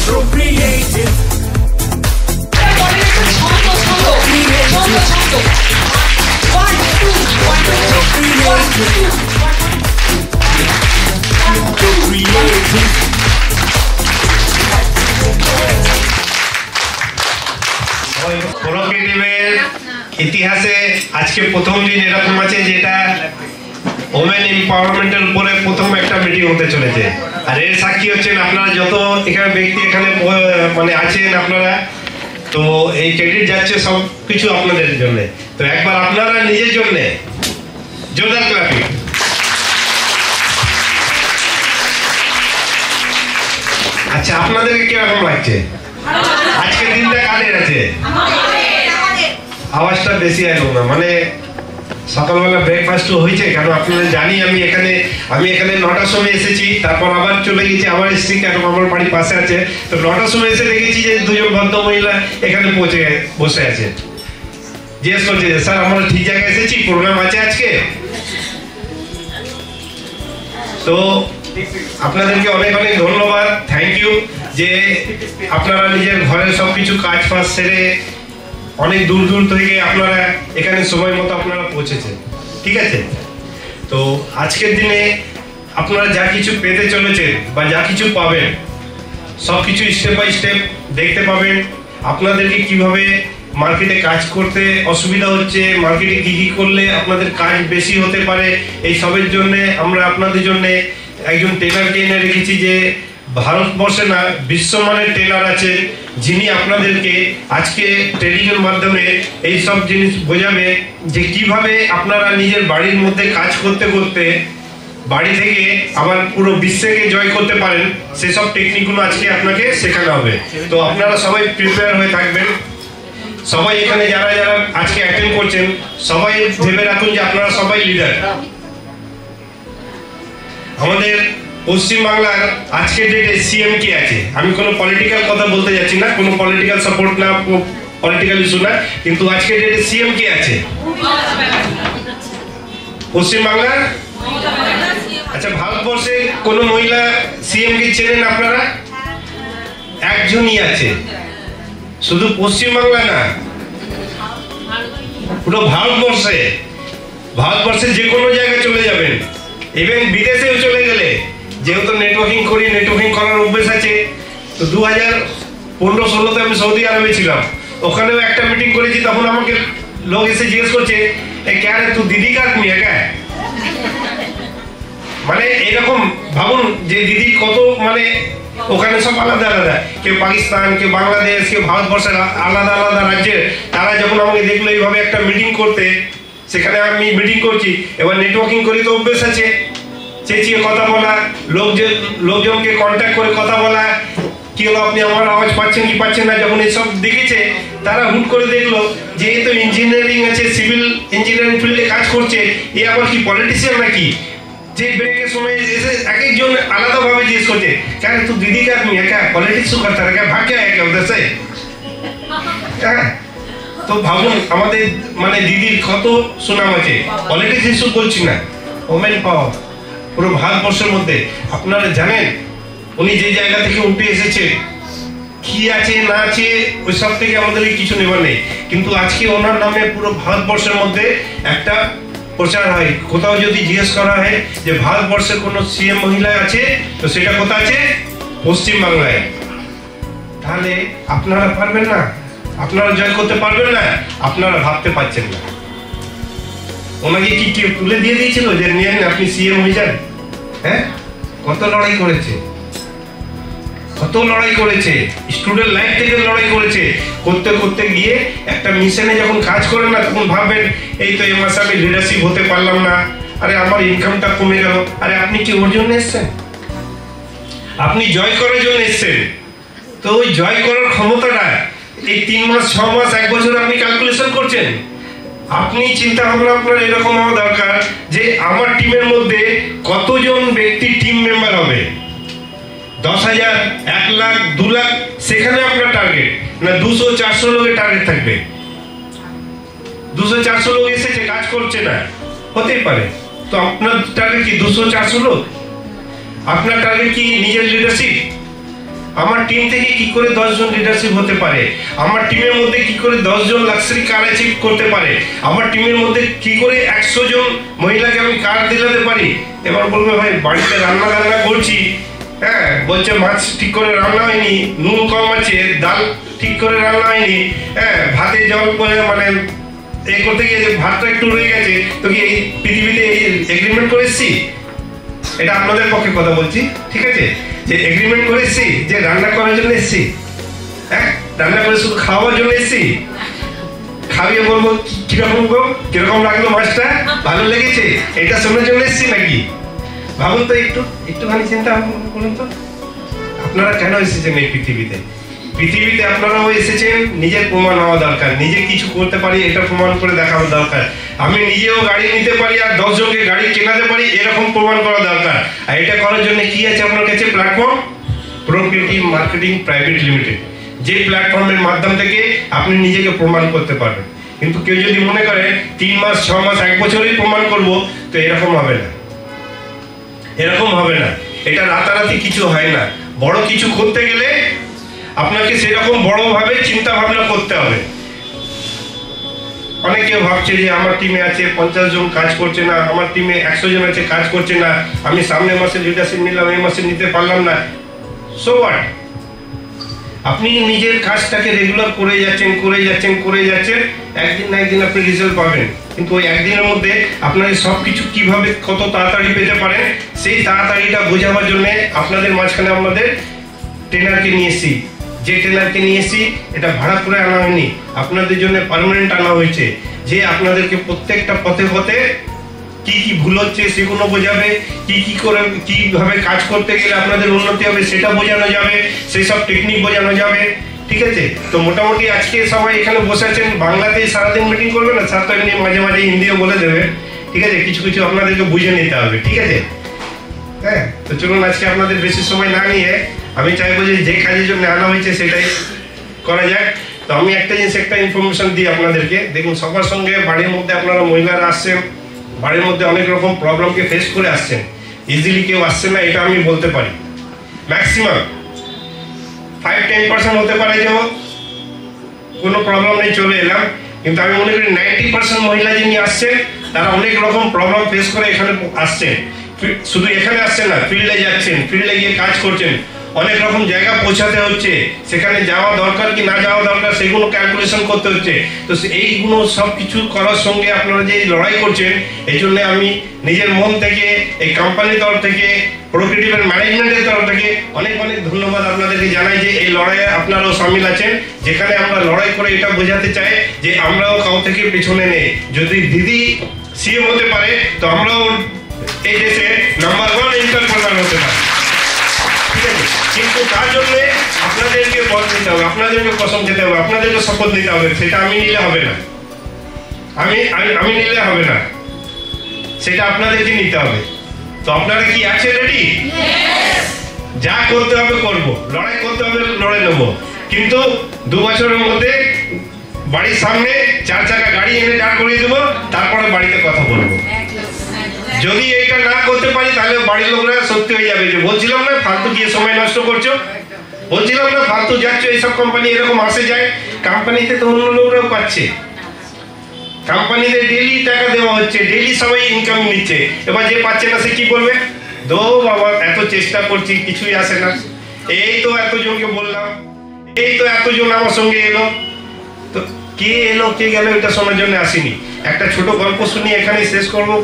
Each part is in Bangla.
Procreative. প্রোক্রিয়েটিভের ইতিহাসে আজকে প্রথম দিন এরকম আছে যেটা ওমেন এম্পাওয়ারমেন্টের উপরে প্রথম একটা মিটিং হতে চলেছে। আর এর সাক্ষী হচ্ছেন আপনারা যত এখানে ব্যক্তি এখানে মানে আছেন আপনারা। তো এই ক্রেডিট যাচ্ছে সব কিছু আপনাদের জন্য। তো একবার আপনারা নিজের জন্য জোরদার ক্ল্যাপিং। আচ্ছা, আপনাদেরকে কিরকম লাগছে? আজকের দিনটা কাদের আছে? আওয়াজটা বেশি এলো না, মানে সকালবেলা ব্রেকফাস্ট হয়েছে কেন আপনারা জানি। আমি এখানে 9টার সময় এসেছি, তারপর আবার চলে গেছি, আবার এসেছি কেন আমার বাড়ির পাশে আছে। তো 9টার সময় এসে দেখেছি যে দুজন ভদ্র মহিলা এখানে বসে আছে। জিজ্ঞেস করছে যে স্যার আমরা ঠিক জায়গায় এসেছি, প্রোগ্রাম আছে আজকে? তো আপনাদেরকে অনেক অনেক ধন্যবাদ, থ্যাংক ইউ যে আপনারা নিজের ঘরের সবকিছু কাজ ফাজ সেরে অনেক দূর দূর থেকে আপনারা এখানে সময় মতো আপনারা পৌঁছেছেন। ঠিক আছে, তো আজকের দিনে আপনারা যা কিছু পেতে চলেছেন বা যা কিছু পাবেন সব কিছু স্টেপ বাই স্টেপ দেখতে পাবেন। আপনাদেরকে কিভাবে মার্কেটে কাজ করতে অসুবিধা হচ্ছে, মার্কেটে কি কি করলে আপনাদের কাজ বেশি হতে পারে, এই সবের জন্য আমরা আপনাদের জন্য একজন ট্রেনারকে এনে রেখেছি যে ভারতবর্ষে না বিশ্বমানের ট্রেনার আছে, যিনি আপনাদেরকে আজকে ট্রেনিংয়ের মাধ্যমে এই সব জিনিস বোঝাবে যে কিভাবে আপনারা নিজের বাড়ির মধ্যে কাজ করতে করতে বাড়ি থেকে আবার পুরো বিশ্বকে জয় করতে পারেন। সেসব টেকনিকগুলো আজকে আপনাকে শেখানো হবে। তো আপনারা সবাই প্রিপেয়ার হয়ে থাকবেন। সবাই এখানে যারা যারা আজকে অ্যাটেন্ড করছেন সবাই ভেবে রাখুন যে আপনারা সবাই লিডার। আমাদের পশ্চিমবাংলার আজকের ডেটে সিএম কে আছে? আমি কোনো পলিটিক্যাল কথা বলতে যাচ্ছি না, কোনো পলিটিক্যাল সাপোর্ট না, পলিটিক্যাল ইস্যু না, কিন্তু আজকের ডেটে সিএম কে আছে পশ্চিমবাংলার? আচ্ছা, ভারতবর্ষে কোনো মহিলা সিএম কে চেনেন আপনারা? একজনই আছে, শুধু পশ্চিমবাংলা না, পুরো ভারতবর্ষে যে কোনো জায়গায় চলে যাবেন, ইভেন বিদেশেও চলে গেলে, যেহেতু নেটওয়ার্কিং করার অভ্যেস আছে। তো 2015-16তে আমি সৌদি আরবে ছিলাম, ওখানেও একটা মিটিং করেছি। তখন আমাকে লোক এসে জিজ্ঞেস করছে ক্যা রে তু দিদি কা আদমি হ্যাঁ? মানে এরকম ভাবুন যে দিদি কত, মানে ওখানে সব আলাদা আলাদা, কেউ পাকিস্তান, কেউ বাংলাদেশ, কেউ ভারতবর্ষের আলাদা আলাদা রাজ্যের। তারা যখন আমাকে দেখলো এইভাবে একটা মিটিং করতে, সেখানে আমি মিটিং করছি, এবার নেটওয়ার্কিং করি তো অভ্যেস আছে, চেঁচিয়ে কথা বলা, লোকজনকে কন্ট্যাক্ট করে কথা বলা, কি হলো আপনি আমার আওয়াজ পাচ্ছেন কি পাচ্ছেন না। যখন এইসব দেখেছে তারা হুট করে দেখলো যে এই তো ইঞ্জিনিয়ারিং আছে, সিভিল ইঞ্জিনিয়ারিং ফিল্ডে কাজ করছে, এ আবার কি পলিটিশিয়ান নাকি? যে ব্রেকের সময় এসে এক একজন আলাদাভাবে জিজ্ঞেস করছে কেন তুই দিদি কা আদমি হ্যাঁ, পলিটিক্স করতে হবে, ভাগ কে হ্যাঁ ওদের সে? হ্যাঁ, তো ভাবুন আমাদের মানে দিদির কত সুনাম আছে। পলিটিক্স ইস্যু বলছি না, ওমেন পাওয়ার পুরো ভারতবর্ষের মধ্যে। আপনারা জানেন উনি যে জায়গা থেকে উঠে এসেছে, কি আছে না আছে ওই সব থেকে আমাদের কিছু নেবার নেই, কিন্তু আজকে ওনার নামে পুরো ভারতবর্ষের মধ্যে একটা প্রচার হয়। কোথাও যদি জিজ্ঞেস করা হয় যে ভারতবর্ষের কোনো সিএম মহিলা আছে, তো সেটা কোথায় আছে? পশ্চিমবাংলায়। তাহলে আপনারা পারবেন না? আপনারা জয় করতে পারবেন না? আপনারা ভাবতে পারছেন না। ওনাকে কি কেউ তুলে দিয়ে দিয়েছিল যে নিয়ে আপনি সিএম হয়ে যান? হ্যাঁ, কত লড়াই করেছে, স্টুডেন্ট লাইফ থেকে লড়াই করেছে। করতে করতে গিয়ে একটা মিশনে যখন কাজ করেন না, তখন ভাববেন এই তো এই মাসে আমি লিডারশিপ হতে পারলাম না, আরে আমার ইনকামটা কমে গেল। আরে আপনি কি ওর জন্য এসছেন? আপনি জয় করার জন্য এসছেন। তো ওই জয় করার ক্ষমতাটা এই 3 মাস 6 মাস 1 বছর আপনি ক্যালকুলেশন করছেন। আপনি চিন্তা ভাবনা আপনার এরকম হওয়া দরকার যে আমার টিমের মধ্যে কতজন ব্যক্তি টিম মেম্বার হবে। 10,000, 1 লাখ, 2 লাখ, সেখানে আপনার টার্গেট না 200-400 লোকের টার্গেট থাকবে। 200-400 লোক এসেছে, কাজ করছে না, হতেই পারে। তো আপনার টার্গেট কি 200-400 লোক? আপনার টার্গেট কি নিজের লিডারশিপ? আমার টিম থেকে কি করে 10 জন লিডারশিপ হতে পারে, আমার টিমের মধ্যে কি করে 10 জন লাক্সারি কার অ্যাচিভ করতে পারে, আমার টিমের মধ্যে কি করে 100 জন মহিলাকে আমি কার দিলাতে পারি। এবার বলবে ভাই বাড়িতে রান্না করছি, হ্যাঁ বলছে মাছ ঠিক করে রান্না হয়নি, নুন কম আছে, ডাল ঠিক করে রান্না হয়নি, হ্যাঁ ভাতে জল করে মানে এই করতে গিয়ে ভাতটা একটু রয়ে গেছে, তো কি এই পৃথিবীতে এগ্রিমেন্ট করে এসছি? এটা আপনাদের পক্ষে কথা বলছি, ঠিক আছে, যে এগ্রিমেন্ট করে এসছি যে রান্না করার জন্য এসছি, হ্যাঁ রান্না করে শুধু খাওয়ার জন্য এসছি? খাইয়ে বলবো কিরকম লাগলো মাছটা, ভালো লেগেছে, এটা শোনার জন্য এসছি নাকি? ভাবুন তো একটুখানি চিন্তা করুন তো, আপনারা কেন এসেছেন এই পৃথিবীতে? পৃথিবীতে আপনারাও এসেছেন নিজের প্রমাণ হওয়া দরকার, নিজে কিছু করতে পারি এটা প্রমাণ করে দেখানো দরকার। আমি নিজেও গাড়ি নিতে পারি আর 10 জনকে গাড়ি কেনাতে পারি এরকম প্রমাণ করা দরকার। আর এটা করার জন্য কি আছে আপনার কাছে? প্ল্যাটফর্ম প্রোক্রিয়েটিভ মার্কেটিং প্রাইভেট লিমিটেড, যে প্ল্যাটফর্মের মাধ্যম থেকে আপনি নিজেকে প্রমাণ করতে পারবেন। কিন্তু কেউ যদি মনে করে 3 মাস 6 মাস 1 বছরেই প্রমাণ করব, তো এরকম হবে না, এরকম হবে না। এটা রাতারাতি কিছু হয় না। বড় কিছু করতে গেলে আপনাকে সেরকম বড়ভাবে চিন্তা ভাবনা করতে হবে। অনেকে ভাবছে যে আমার টিমে আছে 50 জন কাজ করছে না, আমার টিমে 100 জন আছে কাজ করছে না, আমি সামনের মাসে লিডারশিপ নিলাম এই মাসে নিতে পারলাম না, সো হোয়াট? আপনি নিজের কাজটাকে রেগুলার করে যাচ্ছেন, একদিন না একদিন আপনি রেজাল্ট পাবেন। কিন্তু ওই একদিনের মধ্যে আপনাদের সবকিছু কিভাবে কত তাড়াতাড়ি পেতে পারেন সেই তাড়াতাড়িটা বোঝাবার জন্য আপনাদের মাঝখানে আমাদের ট্রেনারকে নিয়ে এসেছি। যে ট্রেনারকে নিয়ে এসেছি এটা ভাড়া করে আনা হয়নি, আপনাদের জন্য পার্মানেন্ট আনা হয়েছে, যে আপনাদেরকে প্রত্যেকটা পথে কি কি ভুল হচ্ছে সেগুলো বোঝাবে, কি করে কিভাবে কাজ করতে গেলে আপনাদের উন্নতি হবে সেটা বোঝানো যাবে, সেই সব টেকনিক বোঝানো যাবে, ঠিক আছে। তো মোটামুটি আজকে সবাই এখানে বসে আছেন, বাংলাতেই সারাদিন মিটিং করবে না, স্যার তো এমনি মাঝে মাঝে হিন্দিও বলে দেবে, ঠিক আছে, কিছু কিছু আপনাদেরকে বুঝে নিতে হবে, ঠিক আছে। হ্যাঁ, তো চলুন আজকে আপনাদের বেশি সময় না নিয়ে আমি চাইবো যে কাজের জন্য আনা হয়েছে সেটাই করা যাক। তো আমি একটা জিনিস একটা ইনফরমেশন দিই আপনাদেরকে। দেখুন সবার সঙ্গে বাড়ির মধ্যে আপনারা মহিলারা আসছেন, বাড়ির মধ্যে অনেক রকম প্রবলেমকে ফেস করে আসছেন, ইজিলি কেউ আসছে না এটা আমি বলতে পারি। ম্যাক্সিমাম 5-10% হতে পারে যে কোনো প্রবলেম নেই চলে এলাম, কিন্তু আমি মনে করি 90% মহিলা যিনি আসছেন তারা অনেক রকম প্রবলেম ফেস করে এখানে আসছেন। শুধু এখানে আসছেন না, ফিল্ডে যাচ্ছেন, ফিল্ডে গিয়ে কাজ করছেন, অনেক রকম জায়গা পৌঁছাতে হচ্ছে, সেখানে যাওয়া দরকার কি না যাওয়া দরকার সেগুলো ক্যালকুলেশন করতে হচ্ছে। তো এইগুলো সব কিছু করার সঙ্গে আপনারা যে লড়াই করছেন, এই জন্য আমি নিজের মন থেকে এই কোম্পানির তরফ থেকে প্রোক্রিয়েটিভের ম্যানেজমেন্টের তরফ থেকে অনেক ধন্যবাদ আপনাদেরকে জানাই যে এই লড়াইয়ে আপনারাও সামিল আছেন, যেখানে আমরা লড়াই করে এটা বোঝাতে চাই যে আমরাও কাউ থেকে পেছনে নেই। যদি দিদি সিএম হতে পারে তো আমরাও এই দেশে নাম্বার 1 এন্টারপ্রেনার হতে পারি, ঠিক আছে। কিন্তু তার জন্য আপনাদেরকে বল দিতে হবে, আপনাদেরকে কসম খেতে হবে, আপনাদেরকে শপথ নিতে হবে। সেটা আমি নিলে হবে না, আমি নিলে হবে না, সেটা আপনাদেরকে নিতে হবে। তো আপনারা কি আছে রেডি? যা করতে হবে করব, লড়াই করতে হবে লড়ে নেব, কিন্তু 2 বছরের মধ্যে বাড়ির সামনে 4 চাকা গাড়ি এনে দাঁড় করিয়ে দেবো, তারপরে বাড়িতে কথা বলবো। যদি এটা না করতে পারি তাহলে বাড়ির লোকরা সত্যি হয়ে যাবে যে বলছিলাম না ফালতু গিয়ে সময় নষ্ট করছো, বলছিলাম না ফালতু যাচ্ছ, এইসব কোম্পানি এরকম আসে যায়। কোম্পানিতে তো অন্য লোকরাও পাচ্ছে, কোম্পানিতে ডেইলি টাকা দেওয়া হচ্ছে, ডেইলি সবাই ইনকাম নিচ্ছে। এবার যে পাচ্ছে না সে কি করবে? দো বাবা এত চেষ্টা করছি কিছুই আসে না, এই তো এতজনকে বললাম, এই তো এতজন আমার সঙ্গে এলো, তো কে এলো কে গেল এটা শোনার জন্য আসিনি। একটা ছোট গল্প শুনিয়ে এখানে শেষ করবো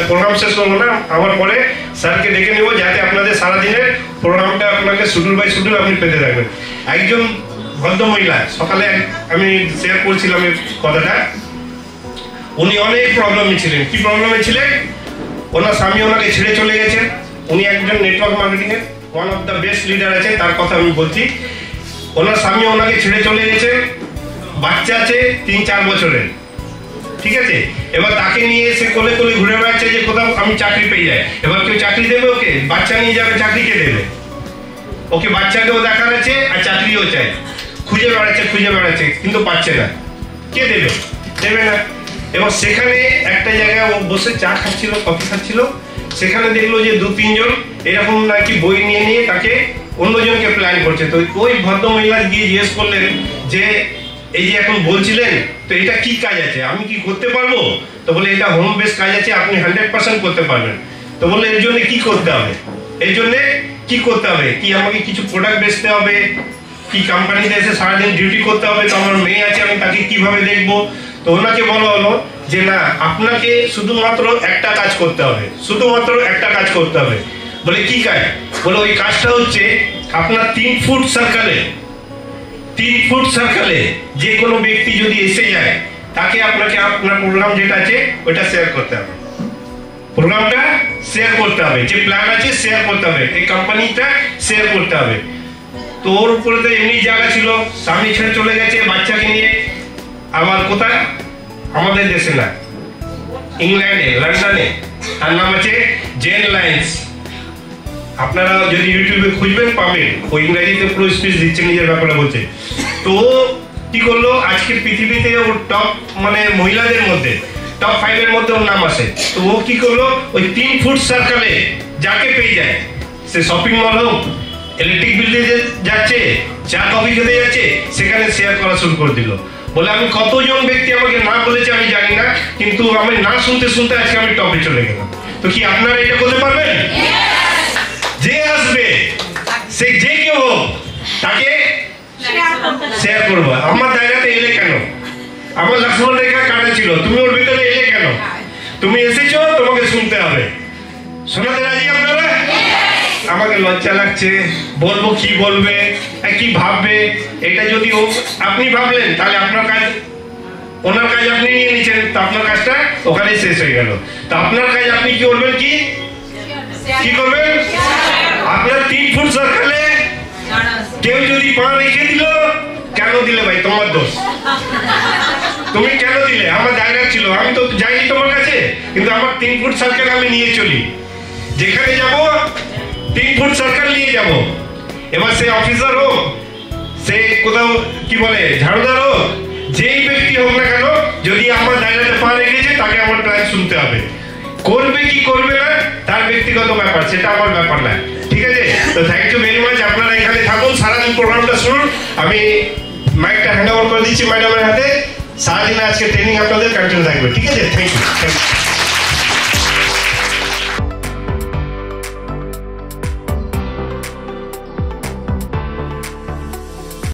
প্রোগ্রাম শেষ করবো না, আমার পরে স্যারকে ডেকে নেবো যাতে আপনাদের সারাদিনের প্রোগ্রামটা আপনাকে শিডিউল বাই শিডিউল আপনি পেতে থাকবেন। একজন ভদ্রমহিলা সকালে আমি শেয়ার করছিলাম এই কথাটা, উনি অনেক প্রবলেমে ছিলেন। কি প্রবলেমে ছিলেন? ওনার স্বামী ওনাকে ছেড়ে চলে গেছে। উনি একজন নেটওয়ার্ক মার্কেটিং এর one of the best leader আছে, তার কথা আমি বলছি। ওনার স্বামী ওনাকে ছেড়ে চলে গেছে, বাচ্চা আছে 3-4 বছরের, ঠিক আছে। এবার তাকে নিয়ে এসে কোলে ঘুরে বেড়াচ্ছে যে কোথাও আমি চাকরি পেয়ে যাই। এবার কেউ চাকরি দেবে ওকে? বাচ্চা নিয়ে যাবে, চাকরি কে দেবে ওকে? বাচ্চাকেও দেখার আছে আর চাকরিও চাই, খুঁজে বেড়াচ্ছে কিন্তু পাচ্ছে না, কে দেবে? দেবে না। এবং সেখানে একটা জায়গায় ও বসে চা খাচ্ছিল, কফি খাচ্ছিল, সেখানে দেখলো যে 2-3 জন এরকম নাকি বই নিয়ে নিয়ে তাকে অন্যজনকে প্ল্যান করছে। তো ওই ভদ্রমহিলা গিয়ে জিজ্ঞেস করলেন যে এই যে এখন বলছিলেন তো এটা কি কাজ আছে, আমি কি করতে পারবো? তো বলে এটা হোম বেস কাজ আছে, আপনি 100% করতে পারবেন। তো বলে এর জন্য কি করতে হবে, এর জন্য কি করতে হবে, কি আমাকে কিছু প্রোডাক্ট বেচতে হবে, কি কোম্পানিতে এসে সারাদিন ডিউটি করতে হবে, তো আমার মেয়ে আছে আমি তাকে কিভাবে দেখবো? তো ওনাকে বলা হলো যে না, আপনাকে শুধুমাত্র একটা কাজ করতে হবে, শুধুমাত্র একটা কাজ করতে হবে। বলে কি কাজ? বলে ওই কাজটা হচ্ছে আপনার 3 ফুট সার্কেলে, 3 ফুট সার্কেলে যে কোনো ব্যক্তি যদি এসে যায় তাকে আপনাকে আপনার প্রোগ্রাম যেটা আছে ওটা শেয়ার করতে হবে, প্রোগ্রামটা শেয়ার করতে হবে, যে প্ল্যান আছে শেয়ার করতে হবে, এই কোম্পানিটা শেয়ার করতে হবে। তো ওর উপরে তো এমনি জায়গা ছিল, স্বামী ছেড়ে চলে গেছে বাচ্চাকে নিয়ে, আবার কোথায়? আমাদের দেশে না, ইংল্যান্ডে, লন্ডনে। তার নাম আছে জেন লাইন্স। আপনারা যদি ইউটিউবে খুঁজবেন পাবেন, ওই ইংরেজিতে পুরো স্পিচ দিচ্ছে, নিজের ব্যাপারে বলছে। তো কি করলো, আজকের পৃথিবীতে ওর টপ মানে মহিলাদের মধ্যে টপ 5 এর মধ্যে ওর নাম আসে। তো ও কি করলো, ওই 3 ফুট সার্কেলে যাকে পেয়ে যায়, সে শপিং মল হোক, ইলেকট্রিক বিল্ডিং যাচ্ছে, চা কফি খেতে যাচ্ছে, সেখানে শেয়ার করা শুরু করে দিল। বলে আমি কতজন ব্যক্তি আমাকে না বলেছে আমি জানি না, কিন্তু আমি না শুনতে শুনতে আজকে আমি টপে চলে গেলাম। তো কি আপনারা এটা করতে পারবেন? যে আসবে সে যে কেউ হোক তাকে শেয়ার করবো। আমার জায়গাতে এলে কেন? আমার লক্ষ্মণ রেখা কাটা ছিল, তুমি ওর ভিতরে এলে কেন? তুমি এসেছো, তোমাকে শুনতে হবে। শোনাতে রাজি আপনারা? আমাকে লজ্জা লাগছে, বলবো কি বলবে, কি ভাববে। এটা যদি আপনি ভাবলেন তাহলে আপনার কাজ, ওনার কাজ আপনি নিয়ে নিচ্ছেন, তো আপনার কাজটা ওখানেই শেষ হয়ে গেল। তো আপনার কাজ আপনি কি করবেন, কি করবেন? আপনার 3 ফুট সার্কেলে কেউ যদি পা রেখে দিল, কেন দিলে ভাই? তোমার দোষ। তুমি কেন দিলে? আমার জায়গা ছিল, আমি তো যাইনি তোমার কাছে, কিন্তু আমার 3 ফুট সার্কেল আমি নিয়ে চলি, যেখানে যাব 3 ফুট সার্কেল নিয়ে যাব। এবার সে অফিসার হোক, সে কোথাও কি বলে ঝাড়ুদার হোক, যেই ব্যক্তি হোক না কেন, যদি আমার জায়গাতে পা রেখেছে তাকে আমার প্ল্যান শুনতে হবে। করবে কি করবে না তার ব্যক্তিগত ব্যাপার, সেটা আমার ব্যাপার না। ঠিক আছে? তো থ্যাংক ইউ ভেরি মাচ। আপনারা এখানে থাকুন, সারাদিন প্রোগ্রামটা শুনুন। আমি মাইকটা হ্যান্ড ওভার করে দিচ্ছি ম্যাডামের হাতে। সারাদিন আজকে ট্রেনিং আপনাদের কন্টিনিউ থাকবে। ঠিক আছে? Thank you.